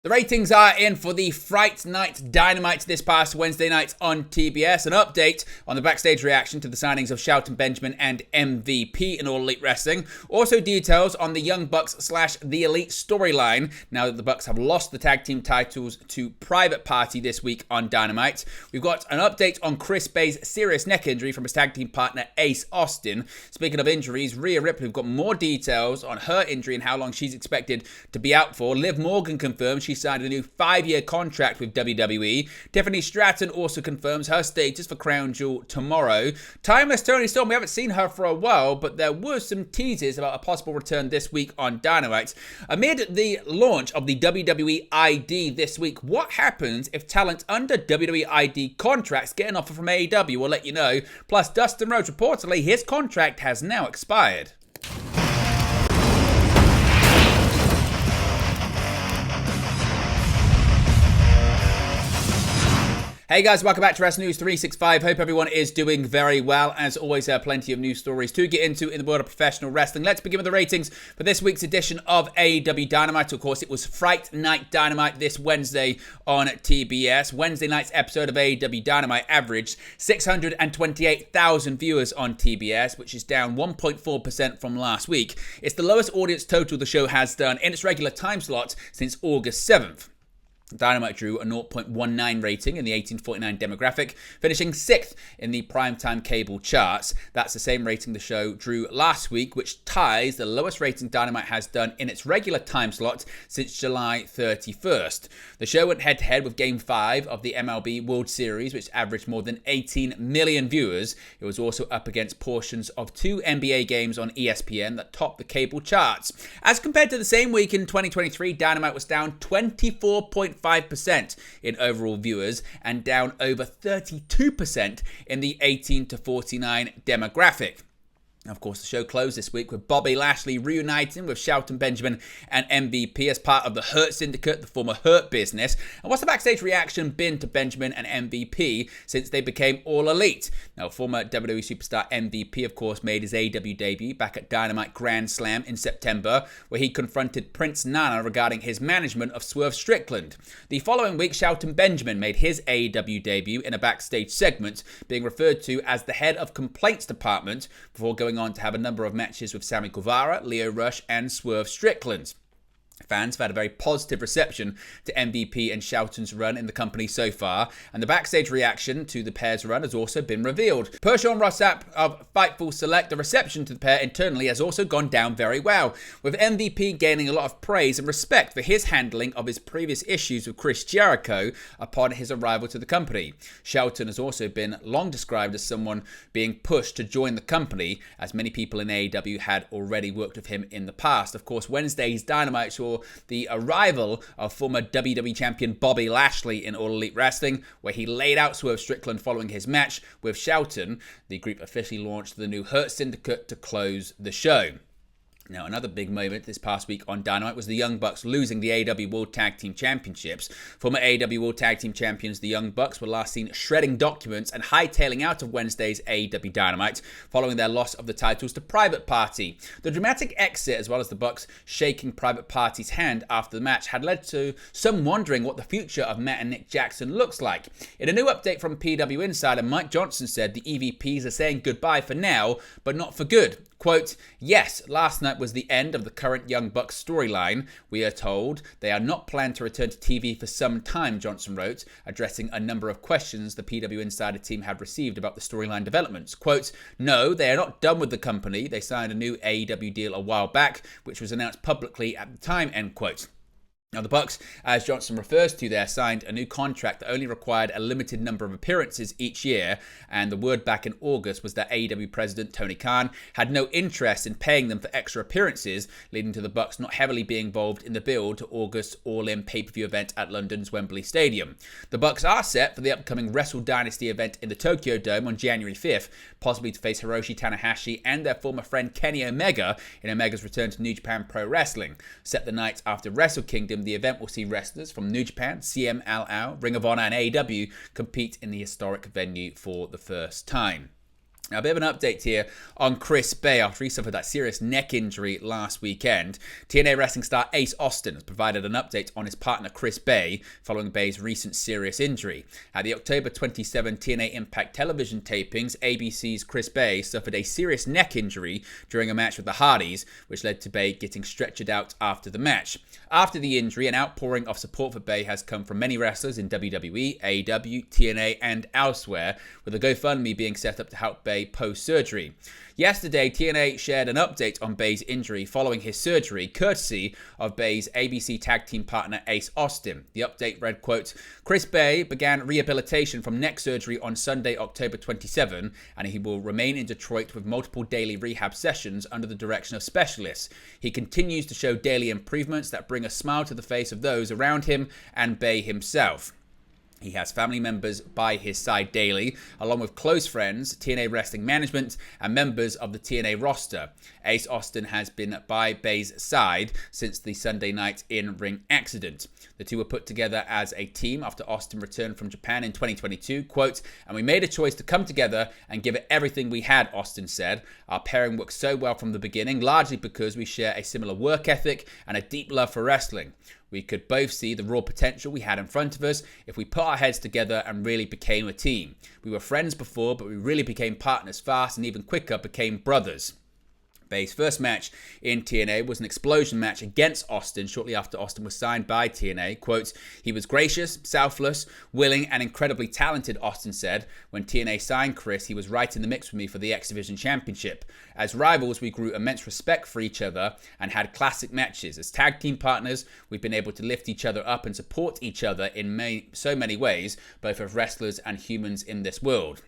The ratings are in for the Fright Night Dynamite this past Wednesday night on TBS. An update on the backstage reaction to the signings of Shelton, Benjamin and MVP in All Elite Wrestling. Also details on the Young Bucks / The Elite storyline now that the Bucks have lost the tag team titles to Private Party this week on Dynamite. We've got an update on Chris Bay's serious neck injury from his tag team partner Ace Austin. Speaking of injuries, Rhea Ripley, we've got more details on her injury and how long she's expected to be out for. Liv Morgan confirms she signed a new 5-year contract with WWE. Tiffany Stratton also confirms her status for Crown Jewel tomorrow. Timeless Toni Storm, we haven't seen her for a while, but there were some teases about a possible return this week on Dynamite. Amid the launch of the WWE ID this week, what happens if talent under WWE ID contracts get an offer from AEW? We'll let you know. Plus, Dustin Rhodes, reportedly, his contract has now expired. Hey guys, welcome back to Wrestling News 365. Hope everyone is doing very well. As always, there are plenty of news stories to get into in the world of professional wrestling. Let's begin with the ratings for this week's edition of AEW Dynamite. Of course, it was Fright Night Dynamite this Wednesday on TBS. Wednesday night's episode of AEW Dynamite averaged 628,000 viewers on TBS, which is down 1.4% from last week. It's the lowest audience total the show has done in its regular time slot since August 7th. Dynamite drew a 0.19 rating in the 1849 demographic, finishing 6th in the primetime cable charts. That's the same rating the show drew last week, which ties the lowest rating Dynamite has done in its regular time slot since July 31st. The show went head-to-head with Game 5 of the MLB World Series, which averaged more than 18 million viewers. It was also up against portions of 2 NBA games on ESPN that topped the cable charts. As compared to the same week in 2023, Dynamite was down 24.5% in overall viewers and down over 32% in the 18 to 49 demographic. Of course, the show closed this week with Bobby Lashley reuniting with Shelton, Benjamin and MVP as part of the Hurt Syndicate, the former Hurt Business. And what's the backstage reaction been to Benjamin and MVP since they became All Elite? Now, former WWE superstar MVP, of course, made his AEW debut back at Dynamite Grand Slam in September, where he confronted Prince Nana regarding his management of Swerve Strickland. The following week, Shelton Benjamin made his AEW debut in a backstage segment, being referred to as the head of complaints department, before going on to have a number of matches with Sammy Guevara, Lio Rush and Swerve Strickland. Fans have had a very positive reception to MVP and Shelton's run in the company so far, and the backstage reaction to the pair's run has also been revealed. Per Sean Ross Sapp of Fightful Select, the reception to the pair internally has also gone down very well, with MVP gaining a lot of praise and respect for his handling of his previous issues with Chris Jericho upon his arrival to the company. Shelton has also been long described as someone being pushed to join the company, as many people in AEW had already worked with him in the past. Of course, Wednesday's Dynamite saw the arrival of former WWE champion Bobby Lashley in All Elite Wrestling, where he laid out Swerve Strickland following his match with Shelton. The group officially launched the new Hurt Syndicate to close the show. Now, another big moment this past week on Dynamite was the Young Bucks losing the AEW World Tag Team Championships. Former AEW World Tag Team Champions, the Young Bucks, were last seen shredding documents and hightailing out of Wednesday's AEW Dynamite following their loss of the titles to Private Party. The dramatic exit, as well as the Bucks shaking Private Party's hand after the match, had led to some wondering what the future of Matt and Nick Jackson looks like. In a new update from PW Insider, Mike Johnson said the EVPs are saying goodbye for now, but not for good. Quote, "Yes, last night was the end of the current Young Bucks storyline. We are told they are not planned to return to TV for some time," Johnson wrote, addressing a number of questions the PW Insider team had received about the storyline developments. Quote, "No, they are not done with the company. They signed a new AEW deal a while back, which was announced publicly at the time," end quote. Now, the Bucks, as Johnson refers to there, signed a new contract that only required a limited number of appearances each year, and the word back in August was that AEW president Tony Khan had no interest in paying them for extra appearances, leading to the Bucks not heavily being involved in the build to August's All-In pay-per-view event at London's Wembley Stadium. The Bucks are set for the upcoming Wrestle Dynasty event in the Tokyo Dome on January 5th, possibly to face Hiroshi Tanahashi and their former friend Kenny Omega in Omega's return to New Japan Pro Wrestling. Set the night after Wrestle Kingdom, the event will see wrestlers from New Japan, CMLL, Ring of Honor and AEW compete in the historic venue for the first time. Now, a bit of an update here on Chris Bay after he suffered that serious neck injury last weekend. TNA wrestling star Ace Austin has provided an update on his partner Chris Bay following Bay's recent serious injury. At the October 27 TNA Impact television tapings, ABC's Chris Bay suffered a serious neck injury during a match with the Hardys, which led to Bay getting stretchered out after the match. After the injury, an outpouring of support for Bay has come from many wrestlers in WWE, AEW, TNA, and elsewhere, with a GoFundMe being set up to help Bay post-surgery. Yesterday, TNA shared an update on Bay's injury following his surgery, courtesy of Bay's ABC tag team partner Ace Austin. The update read, quote, Chris Bay began rehabilitation from neck surgery on Sunday, October 27, and he will remain in Detroit with multiple daily rehab sessions under the direction of specialists. He continues to show daily improvements that bring a smile to the face of those around him and Bay himself. He has family members by his side daily, along with close friends, TNA Wrestling Management, and members of the TNA roster. Ace Austin has been by Bay's side since the Sunday night in-ring accident. The two were put together as a team after Austin returned from Japan in 2022, quote, and we made a choice to come together and give it everything we had, Austin said. Our pairing worked so well from the beginning, largely because we share a similar work ethic and a deep love for wrestling. We could both see the raw potential we had in front of us if we put our heads together and really became a team. We were friends before, but we really became partners fast and even quicker became brothers. Bay's first match in TNA was an explosion match against Austin shortly after Austin was signed by TNA. Quote, he was gracious, selfless, willing, and incredibly talented, Austin said. When TNA signed Chris, he was right in the mix with me for the X Division Championship. As rivals, we grew immense respect for each other and had classic matches. As tag team partners, we've been able to lift each other up and support each other in so many ways, both as wrestlers and humans in this world.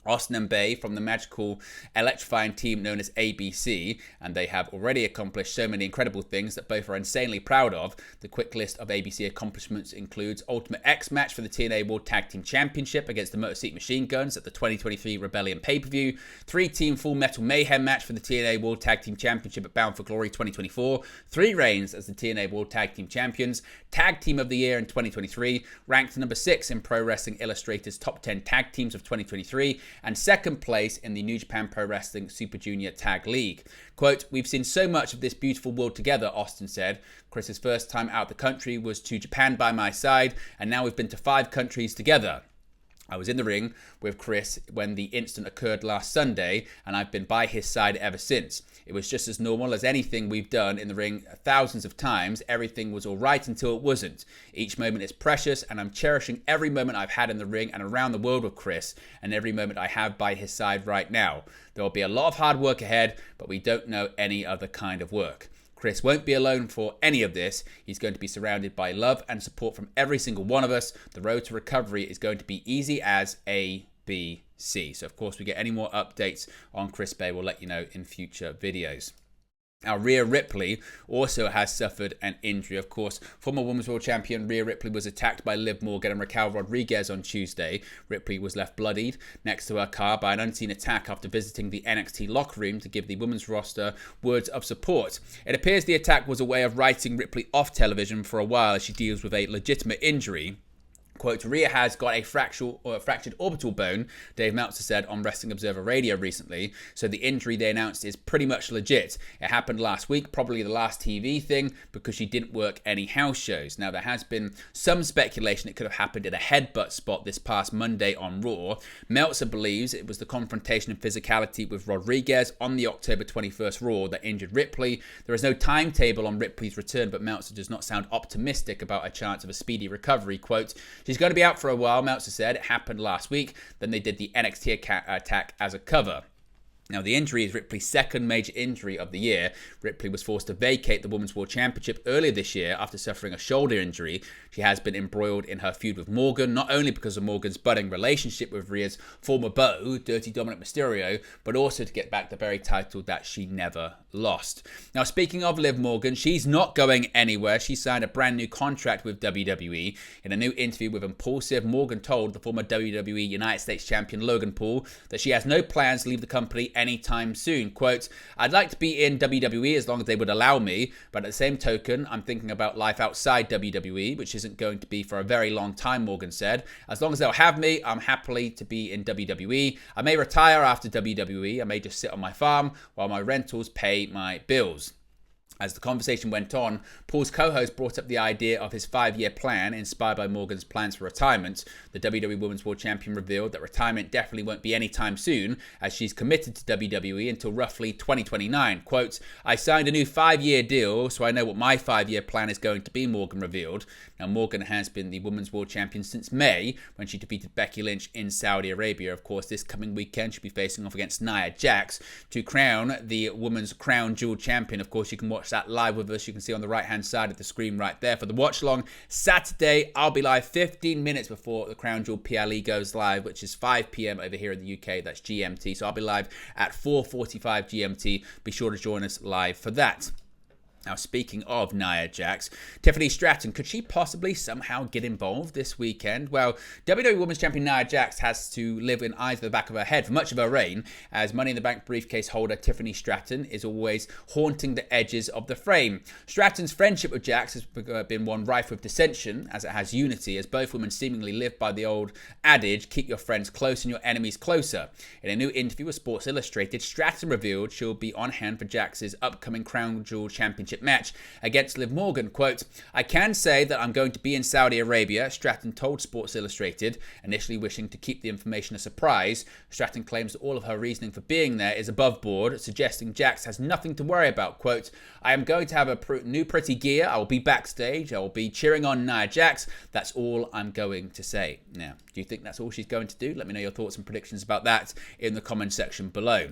Austin and Bay from the magical, electrifying team known as ABC, and they have already accomplished so many incredible things that both are insanely proud of. The quick list of ABC accomplishments includes Ultimate X match for the TNA World Tag Team Championship against the Motor City Machine Guns at the 2023 Rebellion pay-per-view, 3-team Full Metal Mayhem match for the TNA World Tag Team Championship at Bound for Glory 2024, 3 reigns as the TNA World Tag Team Champions, Tag Team of the Year in 2023, ranked number 6 in Pro Wrestling Illustrated's Top 10 Tag Teams of 2023, and second place in the New Japan Pro Wrestling Super Junior Tag League. Quote, we've seen so much of this beautiful world together, Austin said. Chris's first time out the country was to Japan by my side, and now we've been to 5 countries together. I was in the ring with Chris when the incident occurred last Sunday, and I've been by his side ever since. It was just as normal as anything we've done in the ring thousands of times. Everything was all right until it wasn't. Each moment is precious, and I'm cherishing every moment I've had in the ring and around the world with Chris, and every moment I have by his side right now. There will be a lot of hard work ahead, but we don't know any other kind of work. Chris won't be alone for any of this. He's going to be surrounded by love and support from every single one of us. The road to recovery is going to be easy as A, B, C. So, of course, we get any more updates on Chris Bay, we'll let you know in future videos. Now, Rhea Ripley also has suffered an injury. Of course, former Women's World Champion Rhea Ripley was attacked by Liv Morgan and Raquel Rodriguez on Tuesday. Ripley was left bloodied next to her car by an unseen attack after visiting the NXT locker room to give the women's roster words of support. It appears the attack was a way of writing Ripley off television for a while as she deals with a legitimate injury. Quote, Rhea has got a fractured orbital bone, Dave Meltzer said on Wrestling Observer Radio recently, so the injury they announced is pretty much legit. It happened last week, probably the last TV thing, because she didn't work any house shows. Now, there has been some speculation it could have happened in a headbutt spot this past Monday on Raw. Meltzer believes it was the confrontation and physicality with Rodriguez on the October 21st Raw that injured Ripley. There is no timetable on Ripley's return, but Meltzer does not sound optimistic about a chance of a speedy recovery. Quote, she's going to be out for a while, Meltzer said. It happened last week. Then they did the NXT attack as a cover. Now, the injury is Ripley's second major injury of the year. Ripley was forced to vacate the Women's World Championship earlier this year after suffering a shoulder injury. She has been embroiled in her feud with Morgan, not only because of Morgan's budding relationship with Rhea's former beau, Dirty Dominic Mysterio, but also to get back the very title that she never lost. Now, speaking of Liv Morgan, she's not going anywhere. She signed a brand new contract with WWE. In a new interview with Impulsive, Morgan told the former WWE United States Champion Logan Paul that she has no plans to leave the company anytime soon. Quote, I'd like to be in WWE as long as they would allow me, but at the same token, I'm thinking about life outside WWE, which isn't going to be for a very long time, Morgan said. As long as they'll have me, I'm happily to be in WWE. I may retire after WWE. I may just sit on my farm while my rentals pay my bills. As the conversation went on, Paul's co-host brought up the idea of his 5-year plan, inspired by Morgan's plans for retirement. The WWE Women's World Champion revealed that retirement definitely won't be anytime soon, as she's committed to WWE until roughly 2029. Quote, I signed a new 5-year deal, so I know what my 5-year plan is going to be, Morgan revealed. Now, Morgan has been the Women's World Champion since May, when she defeated Becky Lynch in Saudi Arabia. Of course, this coming weekend, she'll be facing off against Nia Jax to crown the Women's Crown Jewel Champion. Of course, you can watch that live with us. You can see on the right hand side of the screen right there for the watch along. Saturday, I'll be live 15 minutes before the Crown Jewel PLE goes live, which is 5 p.m. over here in the UK. That's GMT. So I'll be live at 4:45 GMT. Be sure to join us live for that. Now, speaking of Nia Jax, Tiffany Stratton, could she possibly somehow get involved this weekend? Well, WWE Women's Champion Nia Jax has to live in eyes at the back of her head for much of her reign, as Money in the Bank briefcase holder Tiffany Stratton is always haunting the edges of the frame. Stratton's friendship with Jax has been one rife with dissension, as it has unity, as both women seemingly live by the old adage, keep your friends close and your enemies closer. In a new interview with Sports Illustrated, Stratton revealed she'll be on hand for Jax's upcoming Crown Jewel Championship match against Liv Morgan. Quote, I can say that I'm going to be in Saudi Arabia, Stratton told Sports Illustrated, initially wishing to keep the information a surprise. Stratton claims that all of her reasoning for being there is above board, suggesting Jax has nothing to worry about. Quote, I am going to have a new pretty gear. I will be backstage. I will be cheering on Nia Jax. That's all I'm going to say. Now, do you think that's all she's going to do? Let me know your thoughts and predictions about that in the comment section below.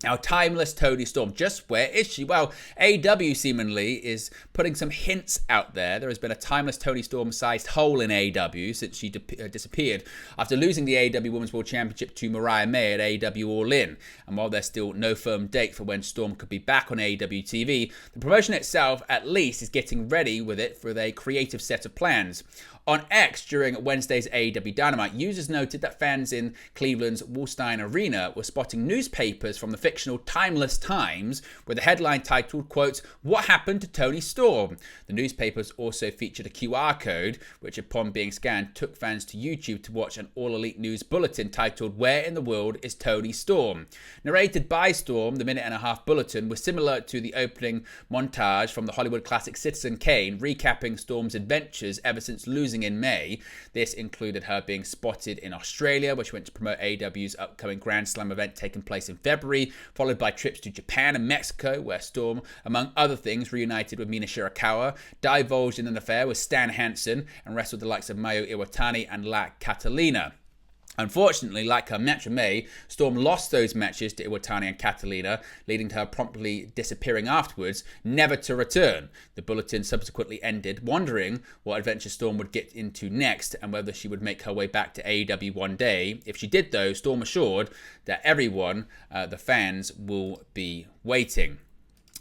Now, timeless Toni Storm, just where is she? Well, AEW seemingly is putting some hints out there. There has been a timeless Toni Storm-sized hole in AEW since she disappeared after losing the AEW Women's World Championship to Mariah May at AEW All In. And while there's still no firm date for when Storm could be back on AEW TV, the promotion itself, at least, is getting ready with it for a creative set of plans. On X, during Wednesday's AEW Dynamite, users noted that fans in Cleveland's Wallstein Arena were spotting newspapers from the fictional Timeless Times with a headline titled, quote, What Happened to Toni Storm? The newspapers also featured a QR code, which upon being scanned took fans to YouTube to watch an All Elite News bulletin titled, Where in the World is Toni Storm? Narrated by Storm, the minute-and-a-half bulletin was similar to the opening montage from the Hollywood classic Citizen Kane, recapping Storm's adventures ever since losing in May. This included her being spotted in Australia, where she went to promote AEW's upcoming Grand Slam event taking place in February, followed by trips to Japan and Mexico, where Storm, among other things, reunited with Mina Shirakawa, divulged in an affair with Stan Hansen, and wrestled the likes of Mayu Iwatani and La Catalina. Unfortunately, like her match with May, Storm lost those matches to Iwatani and Catalina, leading to her promptly disappearing afterwards, never to return. The bulletin subsequently ended, wondering what adventure Storm would get into next and whether she would make her way back to AEW one day. If she did, though, Storm assured that everyone, the fans, will be waiting.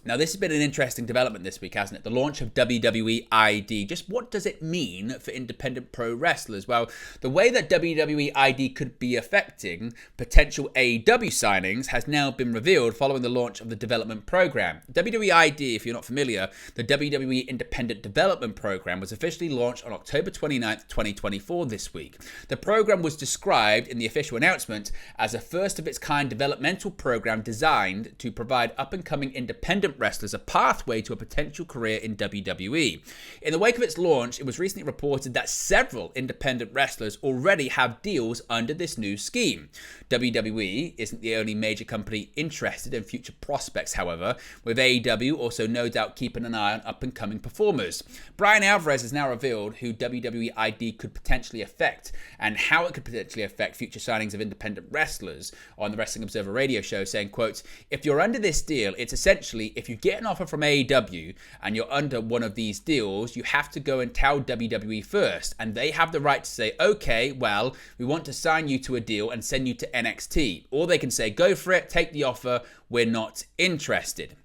Now, this has been an interesting development this week, hasn't it? The launch of WWE ID. Just what does it mean for independent pro wrestlers? Well, the way that WWE ID could be affecting potential AEW signings has now been revealed following the launch of the development program. WWE ID, if you're not familiar, the WWE Independent Development Program was officially launched on October 29th, 2024 this week. The program was described in the official announcement as a first-of-its-kind developmental program designed to provide up-and-coming independent wrestlers a pathway to a potential career in WWE. In the wake of its launch, it was recently reported that several independent wrestlers already have deals under this new scheme. WWE isn't the only major company interested in future prospects, however, with AEW also no doubt keeping an eye on up-and-coming performers. Brian Alvarez has now revealed who WWE ID could potentially affect and how it could potentially affect future signings of independent wrestlers on the Wrestling Observer radio show, saying, quote, if you're under this deal, it's essentially if you get an offer from AEW and you're under one of these deals, you have to go and tell WWE first, and they have the right to say, okay, well, we want to sign you to a deal and send you to NXT. Or they can say, go for it, take the offer, we're not interested.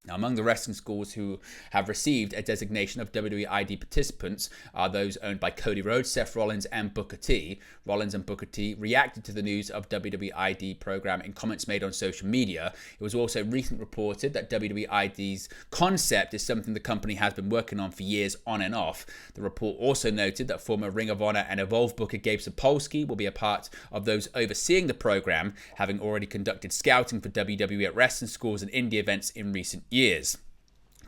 Now, among the wrestling schools who have received a designation of WWE ID participants are those owned by Cody Rhodes, Seth Rollins, and Booker T. Rollins and Booker T reacted to the news of WWE ID program in comments made on social media. It was also recently reported that WWE ID's concept is something the company has been working on for years on and off. The report also noted that former Ring of Honor and Evolve booker Gabe Sapolsky will be a part of those overseeing the program, having already conducted scouting for WWE at wrestling schools and indie events in recent years.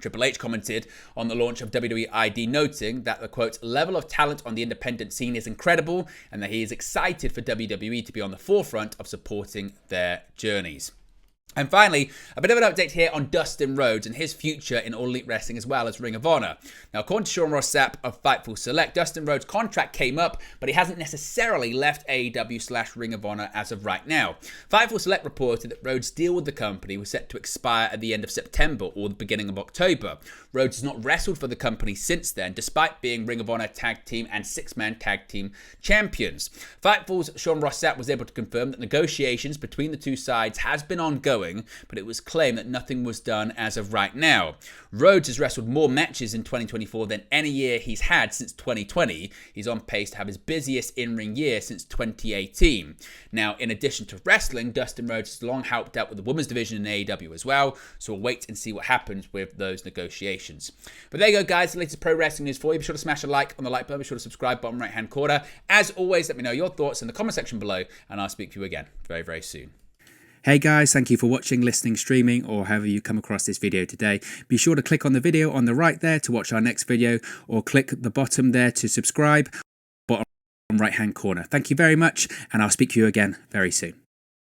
Triple H commented on the launch of WWE ID, noting that the, quote, level of talent on the independent scene is incredible and that he is excited for WWE to be on the forefront of supporting their journeys. And finally, a bit of an update here on Dustin Rhodes and his future in All Elite Wrestling as well as Ring of Honor. Now, according to Sean Ross Sapp of Fightful Select, Dustin Rhodes' contract came up, but he hasn't necessarily left AEW/Ring of Honor as of right now. Fightful Select reported that Rhodes' deal with the company was set to expire at the end of September or the beginning of October. Rhodes has not wrestled for the company since then, despite being Ring of Honor Tag Team and Six-Man Tag Team champions. Fightful's Sean Ross Sapp was able to confirm that negotiations between the two sides has been ongoing, but it was claimed that nothing was done as of right now. Rhodes has wrestled more matches in 2024 than any year he's had since 2020. He's on pace to have his busiest in-ring year since 2018. Now, in addition to wrestling, Dustin Rhodes has long helped out with the women's division in AEW as well, so we'll wait and see what happens with those negotiations. But there you go, guys, the latest pro wrestling news for you. Be sure to smash a like on the like button, be sure to subscribe, bottom right-hand corner. As always, let me know your thoughts in the comment section below, and I'll speak to you again very, very soon. Hey guys, thank you for watching, listening, streaming, or however you come across this video today. Be sure to click on the video on the right there to watch our next video, or click the bottom there to subscribe, bottom right hand corner. Thank you very much, and I'll speak to you again very soon.